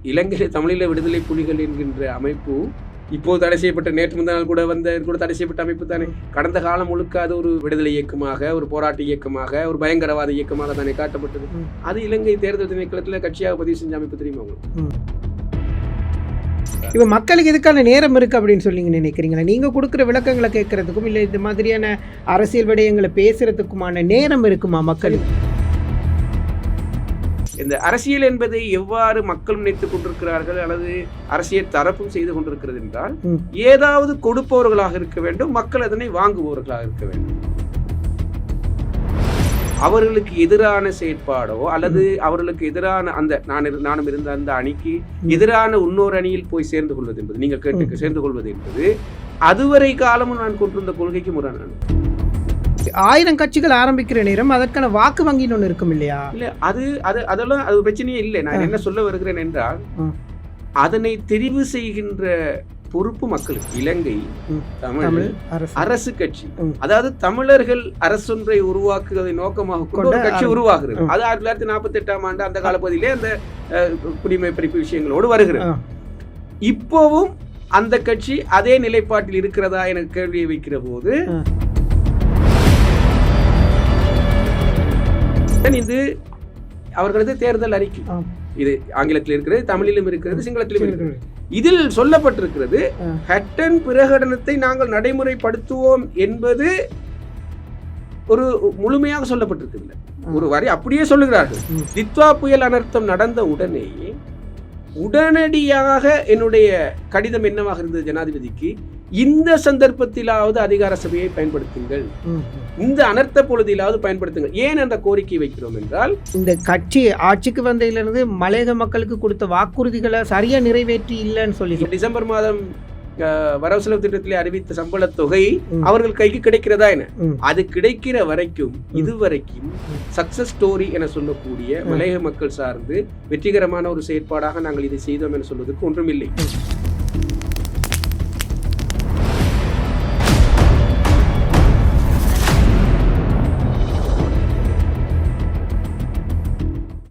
இலங்கையில் தமிழீழ விடுதலை புலிகள் என்கின்ற அமைப்பு இப்போது தடை செய்யப்பட்ட நேற்று முந்தா நாள் கூட தடை செய்யப்பட்ட அமைப்பு தானே. கடந்த காலம் முழுக்க அது ஒரு விடுதலை இயக்கமாக, ஒரு போராட்ட இயக்கமாக, ஒரு பயங்கரவாத இயக்கமாக தானே காட்டப்பட்டது. அது இலங்கை தேர்தல் திணைக்களத்தில் கட்சியாக பதிவு செஞ்ச அமைப்பு தெரியுமா உங்களுக்கு? இப்போ மக்களுக்கு இதுக்கான நேரம் இருக்குது அப்படின்னு சொல்லி நினைக்கிறீங்களா? நீங்கள் கொடுக்குற விளக்கங்களை கேட்கறதுக்கும் இல்லை இந்த மாதிரியான அரசியல் விடயங்களை பேசுறதுக்குமான நேரம் இருக்குமா மக்களுக்கு? இந்த அரசியல் என்பதை எவ்வாறு மக்கள் நினைத்துக் கொண்டிருக்கிறார்கள் அல்லது அரசியல் தரப்பும் செய்து கொண்டிருக்கிறது என்றால், ஏதாவது கொடுப்பவர்களாக இருக்க வேண்டும், மக்கள் அதனை வாங்குபவர்களாக இருக்க வேண்டும். அவர்களுக்கு எதிரான செயற்பாடோ அல்லது அவர்களுக்கு எதிரான அந்த நானும் இருந்த அந்த அணிக்கு எதிரான இன்னொரு அணியில் போய் சேர்ந்து கொள்வது என்பது, நீங்கள் கேட்டு சேர்ந்து கொள்வது என்பது அதுவரை காலமும் நான் கொண்டிருந்த கொள்கைக்கு முரணானது. 1000 கட்சிகள் ஆரம்பிக்கிற நேரம் அதற்கான வாக்கு வங்கின்னு ஒன்று இருக்கும் இல்லையா? இல்ல, அதெல்லாம் அது பிரச்சனையே இல்லை. நான் என்ன சொல்ல வருகிறேன் என்றால், அதனை தெரிவு செய்கின்ற பொறுப்பு மக்களுக்கு. இலங்கை தமிழ் அரசு கட்சி, அதாவது தமிழர்கள் அரசொன்றை உருவாக்குவதை நோக்கமாக கொண்டு ஒரு கட்சி உருவாகிறது. அது 1948ஆம் ஆண்டு அந்த காலப்பகுதியிலே அந்த குடிமை பறிப்பு விஷயங்களோடு வருகிறது. இப்போவும் அந்த கட்சி அதே நிலைப்பாட்டில் இருக்கிறதா என கேள்வியை வைக்கிற போது, இது அவர்களது தேர்தல் அறிக்கை. இது ஆங்கிலத்தில் இருக்கிறது, தமிழிலும் இருக்கிறது, சிங்களத்திலும் இருக்கிறது. இதில் சொல்லப்பட்டிருக்கிறது, ஹட்டன் பிரகடனத்தை நாங்கள் நடைமுறைப்படுத்துவோம் என்பது ஒரு முழுமையாக சொல்லப்பட்டிருக்கிறது. ஒரு வரி அப்படியே சொல்லுகிறார்கள். தித்வா புயல் அனர்த்தம் நடந்த உடனடியாக என்னுடைய கடிதம் என்னவாக இருந்தது ஜனாதிபதிக்கு, இந்த சந்தர்ப்பத்திலாவது அதிகார சபையை பயன்படுத்துங்கள், இந்த அனர்த்த பொழுதிலாவது பயன்படுத்துங்கள். ஏன் அந்த கோரிக்கை வைக்கிறோம் என்றால், இந்த கட்சி ஆட்சிக்கு வந்ததிலிருந்து மலையக மக்களுக்கு கொடுத்த வாக்குறுதிகளை சரியா நிறைவேற்றி இல்லைன்னு சொல்லி டிசம்பர் மாதம் வரவு செலவு திட்டத்திலே அறிவித்த சம்பள தொகை அவர்கள் கைக்கு கிடைக்கிறதா என, அது கிடைக்கிற வரைக்கும் இதுவரைக்கும் சக்சஸ் ஸ்டோரி என சொல்லக்கூடிய மலையக மக்கள் சார்ந்து வெற்றிகரமான ஒரு செயற்பாடாக நாங்கள் இதை செய்தோம் என சொல்வதற்கு ஒன்றும் இல்லை.